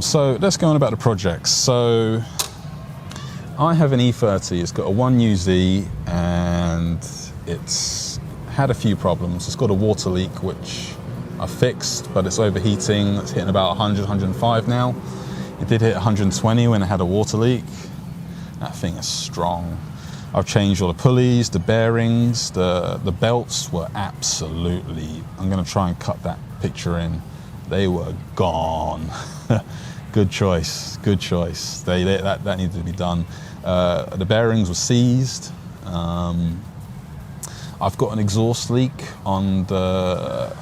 So let's go on about the projects. So I have an E30, it's got a 1UZ and it's had a few problems. It's got a water leak which I fixed, but it's overheating. It's hitting about 100, 105 now. It did hit 120 when it had a water leak. That thing is strong. I've changed all the pulleys, the bearings, the belts were absolutely, I'm gonna try and cut that picture in. They were gone. Good choice, good choice. That needed to be done. The bearings were seized. I've got an exhaust leak on the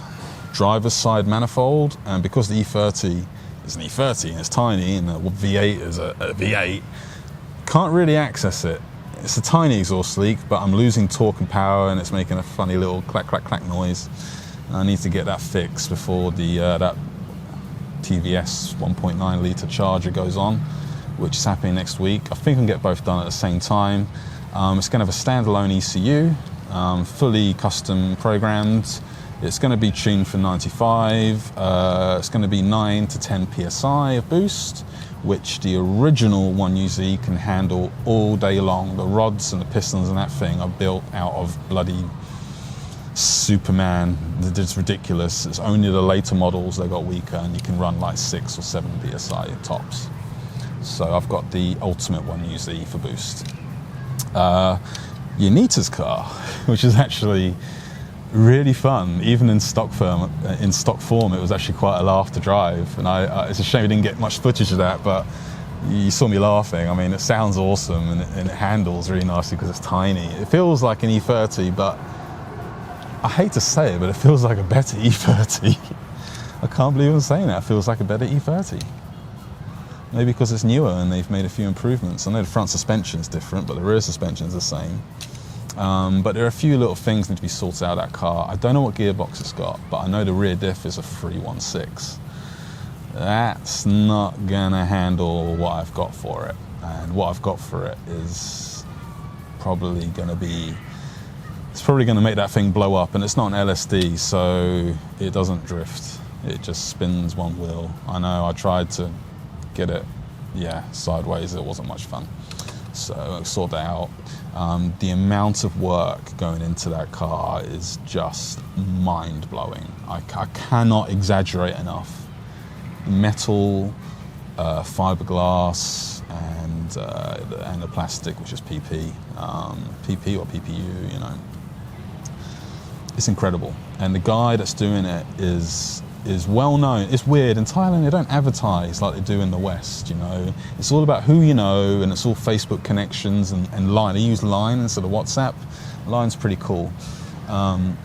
driver's side manifold, and because the E30 is an E30 and it's tiny, and the V8 is a V8, can't really access it. It's a tiny exhaust leak, but I'm losing torque and power, and it's making a funny little clack, clack, clack noise. I need to get that fixed before that TVS 1.9 litre charger goes on, which is happening next week. I think I can get both done at the same time. It's going to have a standalone ECU, fully custom programmed. It's going to be tuned for 95. It's going to be 9 to 10 PSI of boost, which the original 1UZ can handle all day long. The rods and the pistons and that thing are built out of bloody Superman. It's ridiculous. It's only the later models that got weaker, and you can run like 6 or 7 PSI tops. So I've got the ultimate 1UZ for boost. Yanita's car, which is actually really fun. Even in stock form, it was actually quite a laugh to drive. And it's a shame we didn't get much footage of that, but you saw me laughing. I mean, it sounds awesome, and it handles really nicely because it's tiny. It feels like an E30, but I hate to say it, but it feels like a better E30. I can't believe I'm saying that. It feels like a better E30. Maybe because it's newer and they've made a few improvements. I know the front suspension is different, but the rear suspension is the same. But there are a few little things that need to be sorted out of that car. I don't know what gearbox it's got, but I know the rear diff is a 316. That's not gonna handle what I've got for it. And what I've got for it is probably gonna be, it's probably gonna make that thing blow up, and it's not an LSD, so it doesn't drift. It just spins one wheel. I know I tried to get it, sideways. It wasn't much fun. So I sorted that out. The amount of work going into that car is just mind-blowing. I cannot exaggerate enough. Metal, fiberglass, and the plastic, which is PP or PPU, you know. It's incredible. And the guy that's doing it is well known. It's weird, in Thailand they don't advertise like they do in the West, you know. It's all about who you know, and it's all Facebook connections and Line. They use Line instead of WhatsApp. Line's pretty cool. And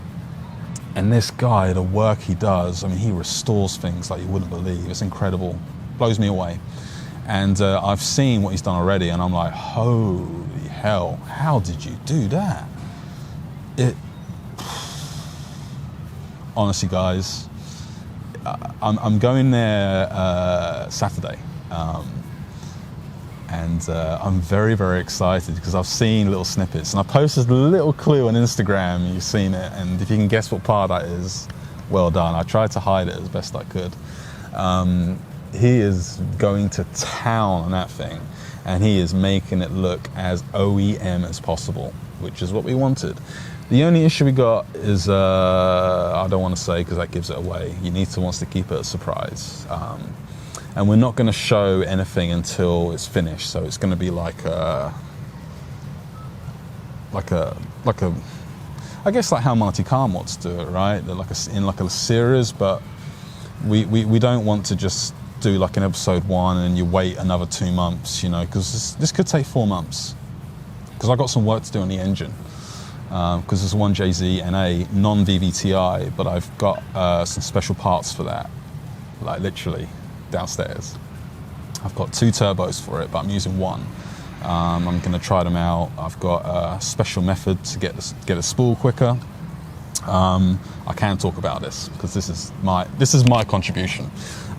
this guy, the work he does, I mean, he restores things like you wouldn't believe. It's incredible. Blows me away. And I've seen what he's done already, and I'm like, holy hell, how did you do that? Honestly, guys, I'm going there Saturday, and I'm very, very excited because I've seen little snippets, and I posted a little clue on Instagram. You've seen it, and if you can guess what part that is, well done. I tried to hide it as best I could. He is going to town on that thing, and he is making it look as OEM as possible, which is what we wanted. The only issue we got is, I don't want to say because that gives it away. Yanita wants to keep it a surprise. And we're not going to show anything until it's finished. So it's going to be like a, I guess like how Marty Carmots do it, right? They're like in a series, but we don't want to just do like an episode 1 and you wait another 2 months, you know, because this could take 4 months. Because I've got some work to do on the engine. Because there's one JZ NA non-VVTi, but I've got some special parts for that, like literally downstairs. I've got 2 turbos for it, but I'm using 1. I'm going to try them out. I've got a special method to get a spool quicker. I can talk about this because this is my contribution.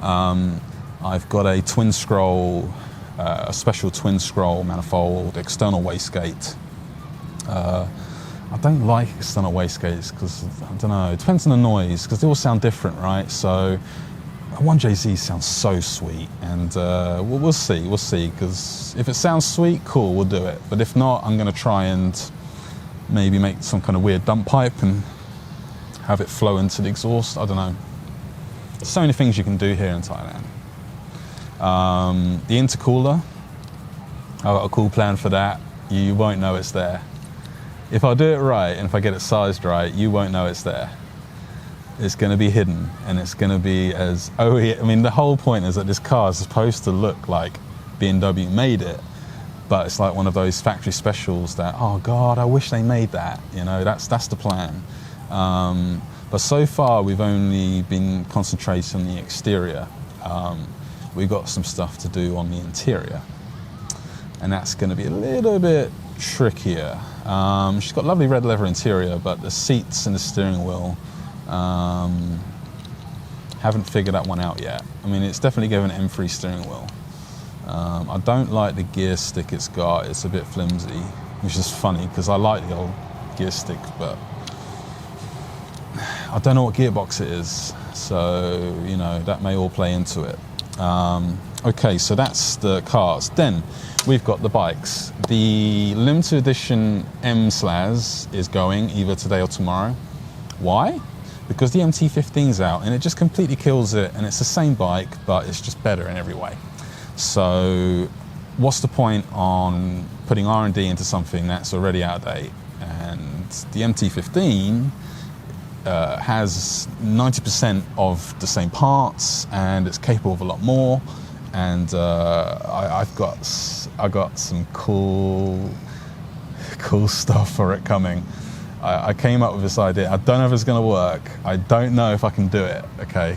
I've got a twin scroll, a special twin scroll manifold, external wastegate. I don't like external wastegates because, I don't know, it depends on the noise because they all sound different, right? So 1JZ sounds so sweet, and we'll see, because if it sounds sweet, cool, we'll do it. But if not, I'm going to try and maybe make some kind of weird dump pipe and have it flow into the exhaust. I don't know. There's so many things you can do here in Thailand. The intercooler, I've got a cool plan for that. You won't know it's there. If I do it right, and if I get it sized right, you won't know it's there. It's going to be hidden, and it's going to be as I mean, the whole point is that this car is supposed to look like BMW made it, but it's like one of those factory specials that, oh God, I wish they made that. You know, that's the plan. But so far, we've only been concentrating on the exterior. We've got some stuff to do on the interior, and that's going to be a little bit trickier. She's got lovely red leather interior, but the seats and the steering wheel, haven't figured that one out yet. I mean, it's definitely given an M3 steering wheel. I don't like the gear stick it's got. It's a bit flimsy, which is funny because I like the old gear stick, but I don't know what gearbox it is. So, you know, that may all play into it. Okay, so that's the cars. Then we've got the bikes. The limited edition M-Slaz is going either today or tomorrow. Why? Because the MT-15's out and it just completely kills it, and it's the same bike, but it's just better in every way. So what's the point on putting R&D into something that's already out of date? And the MT-15 has 90% of the same parts, and it's capable of a lot more. And I got some cool stuff for it coming. I came up with this idea. I don't know if it's going to work. I don't know if I can do it. Okay,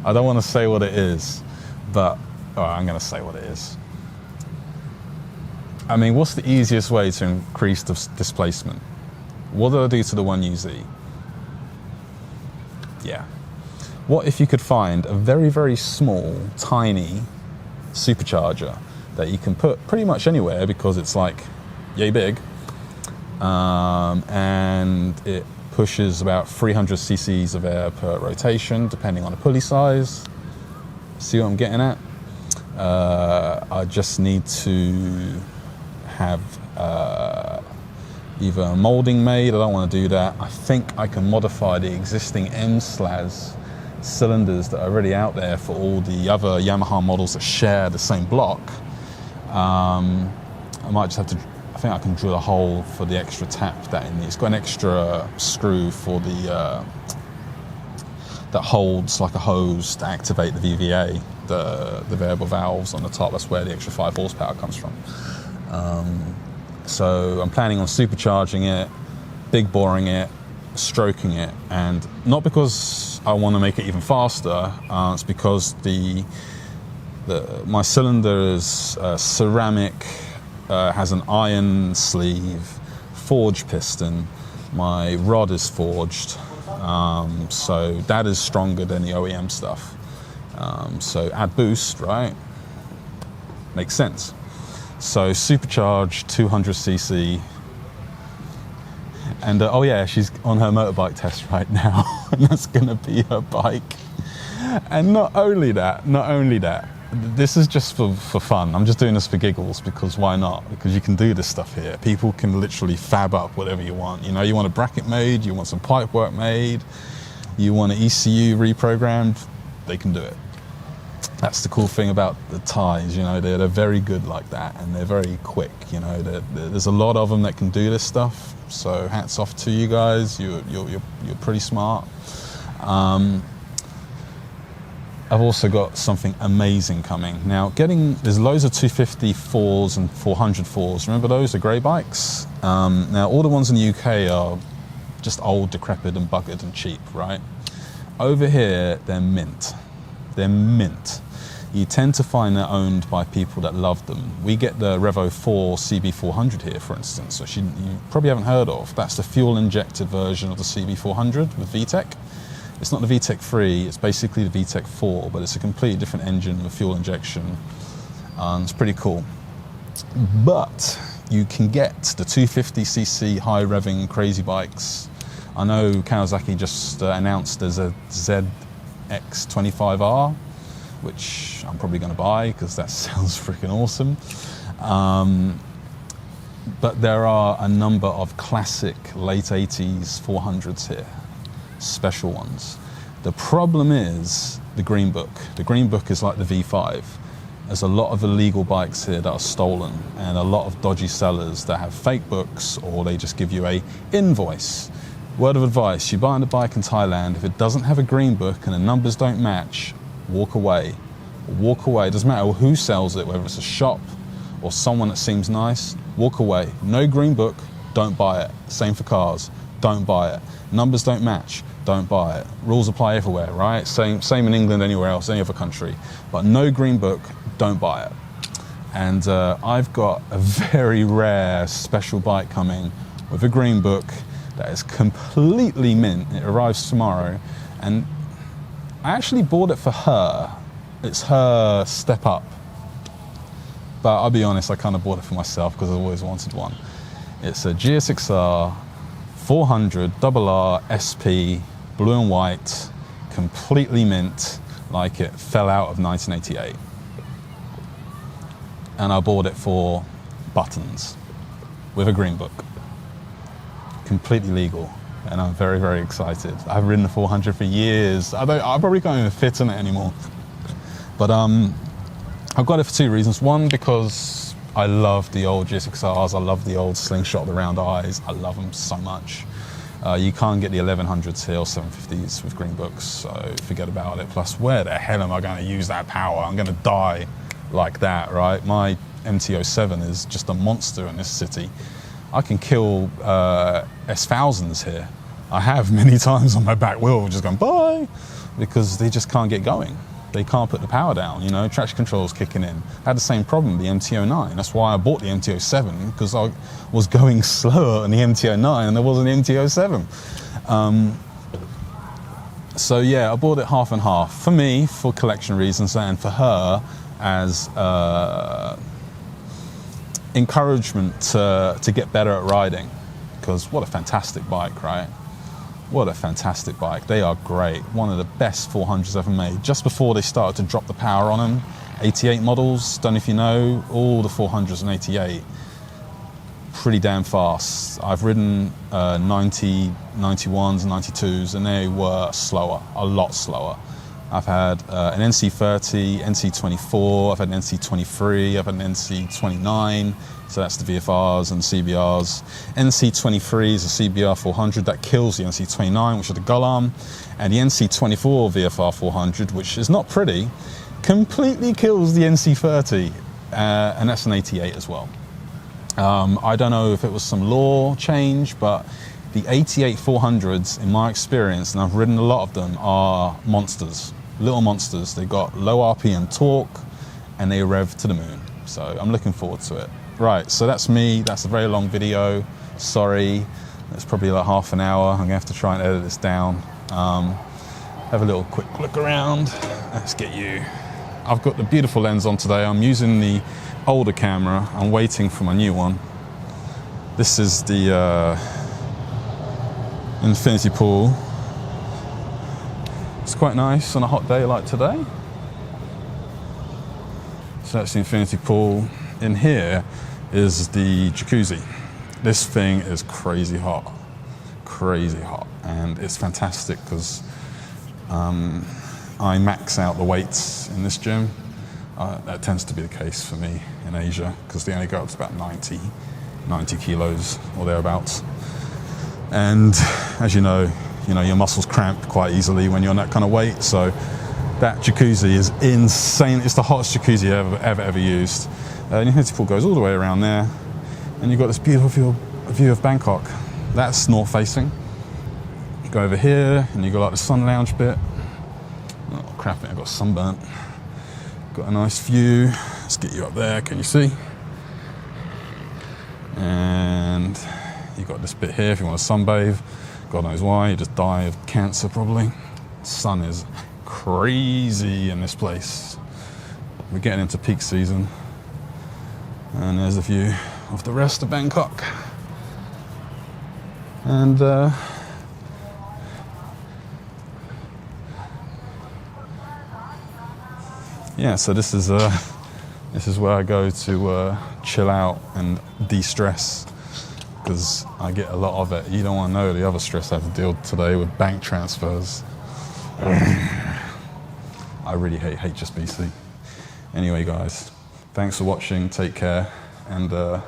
I don't want to say what it is, but I'm going to say what it is. I mean, what's the easiest way to increase the displacement? What did I do to the 1UZ? Yeah. What if you could find a very, very small, tiny supercharger that you can put pretty much anywhere because it's like yay big, and it pushes about 300 cc's of air per rotation, depending on the pulley size. See what I'm getting at? I just need to have either a molding made. I don't want to do that. I think I can modify the existing M-Slaz cylinders that are already out there for all the other Yamaha models that share the same block. I might just have to, I think I can drill a hole for the extra tap that in there. It's got an extra screw for the that holds like a hose to activate the VVA, the variable valves on the top. That's where the extra 5 horsepower comes from. So I'm planning on supercharging it, big boring it, stroking it, and not because I want to make it even faster. It's because my cylinder is ceramic, has an iron sleeve, forged piston. My rod is forged, so that is stronger than the OEM stuff. So add boost, right? Makes sense. So supercharged 200cc. And oh yeah, she's on her motorbike test right now, and that's gonna be her bike. And not only that, this is just for fun. I'm just doing this for giggles, because why not? Because you can do this stuff here. People can literally fab up whatever you want. You know, you want a bracket made, you want some pipe work made, you want an ECU reprogrammed, they can do it. That's the cool thing about the Thais, you know, they're very good like that, and they're very quick, you know. There's a lot of them that can do this stuff, so hats off to you guys. You're pretty smart. I've also got something amazing coming. Now, there's loads of 254s and 404s. Remember those, the grey bikes? Now, all the ones in the UK are just old, decrepit and buggered and cheap, right? Over here, they're mint. They're mint. You tend to find they're owned by people that love them. We get the Revo 4 CB400 here, for instance, which you probably haven't heard of. That's the fuel-injected version of the CB400 with VTEC. It's not the VTEC 3, it's basically the VTEC 4, but it's a completely different engine with fuel injection. It's pretty cool. But you can get the 250cc high-revving crazy bikes. I know Kawasaki just announced there's a X25R, which I'm probably going to buy because that sounds freaking awesome. But there are a number of classic late 80s 400s here, special ones. The problem is the Green Book. The Green Book is like the V5. There's a lot of illegal bikes here that are stolen, and a lot of dodgy sellers that have fake books, or they just give you a invoice. Word of advice, you buy a bike in Thailand, if it doesn't have a Green Book and the numbers don't match, walk away. Walk away. It doesn't matter who sells it, whether it's a shop or someone that seems nice, walk away. No Green Book, don't buy it. Same for cars, don't buy it. Numbers don't match, don't buy it. Rules apply everywhere, right? Same in England, anywhere else, any other country. But no Green Book, don't buy it. And I've got a very rare special bike coming with a Green Book that is completely mint. It arrives tomorrow. And I actually bought it for her. It's her step up. But I'll be honest, I kind of bought it for myself because I always wanted one. It's a GSX-R 400 RR SP, blue and white, completely mint, like it fell out of 1988. And I bought it for buttons with a Green Book. Completely legal. And I'm very, very excited. I've ridden the 400 for years. I probably can't even fit in it anymore. But I've got it for two reasons. One, because I love the old GSX-Rs. I love the old slingshot, the round eyes. I love them so much. You can't get the 1100s here or 750s with Green Books, so forget about it. Plus, where the hell am I going to use that power? I'm going to die like that, right? My MT-07 is just a monster in this city. I can kill S1000s here. I have many times on my back wheel just going, bye, because they just can't get going. They can't put the power down, you know, traction control's kicking in. I had the same problem with the MT-09. That's why I bought the MT-07, because I was going slower on the MT-09 and there wasn't the MT-07. So yeah, I bought it half and half. For me, for collection reasons, and for her as encouragement to get better at riding, because what a fantastic bike, right? What a fantastic bike. They are great. One of the best 400s ever made. Just before they started to drop the power on them, 88 models, don't know if you know, all the 400s and 88, pretty damn fast. I've ridden 90, 91s, 92s, and they were slower, a lot slower. I've had an NC30, NC24, I've had an NC23, I've had an NC29, so that's the VFRs and CBRs. NC23 is a CBR 400 that kills the NC29, which is the gull arm, and the NC24 VFR 400, which is not pretty, completely kills the NC30, and that's an 88 as well. I don't know if it was some law change, but the 88 400s, in my experience, and I've ridden a lot of them, are monsters. Little monsters. They got low RPM torque and they rev to the moon. So I'm looking forward to it. Right, so that's me. That's a very long video. Sorry, it's probably like half an hour. I'm gonna have to try and edit this down. Have a little quick look around. Let's get you. I've got the beautiful lens on today. I'm using the older camera. I'm waiting for my new one. This is the infinity pool. It's quite nice on a hot day like today. So that's the infinity pool. In here is the jacuzzi. This thing is crazy hot, and it's fantastic because I max out the weights in this gym. That tends to be the case for me in Asia because they only go up to about 90 kilos or thereabouts. And as you know, your muscles cramp quite easily when you're on that kind of weight. So that jacuzzi is insane. It's the hottest jacuzzi I've ever used. The infinity pool goes all the way around there, and you've got this beautiful view of Bangkok. That's north facing. You go over here, and you've got like the sun lounge bit. Oh crap! I got sunburnt. Got a nice view. Let's get you up there. Can you see? And you've got this bit here if you want to sunbathe. God knows why, you just die of cancer probably. The sun is crazy in this place. We're getting into peak season. And there's a view of the rest of Bangkok. And yeah, so this is where I go to chill out and de-stress, because I get a lot of it. You don't want to know the other stress I have to deal with today with bank transfers. I really hate HSBC. Anyway, guys, thanks for watching. Take care, and I'll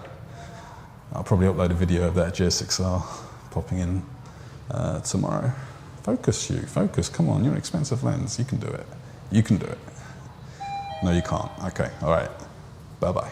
probably upload a video of that G6R popping in tomorrow. Focus, you. Focus. Come on, you're an expensive lens. You can do it. You can do it. No, you can't. Okay. All right. Bye-bye.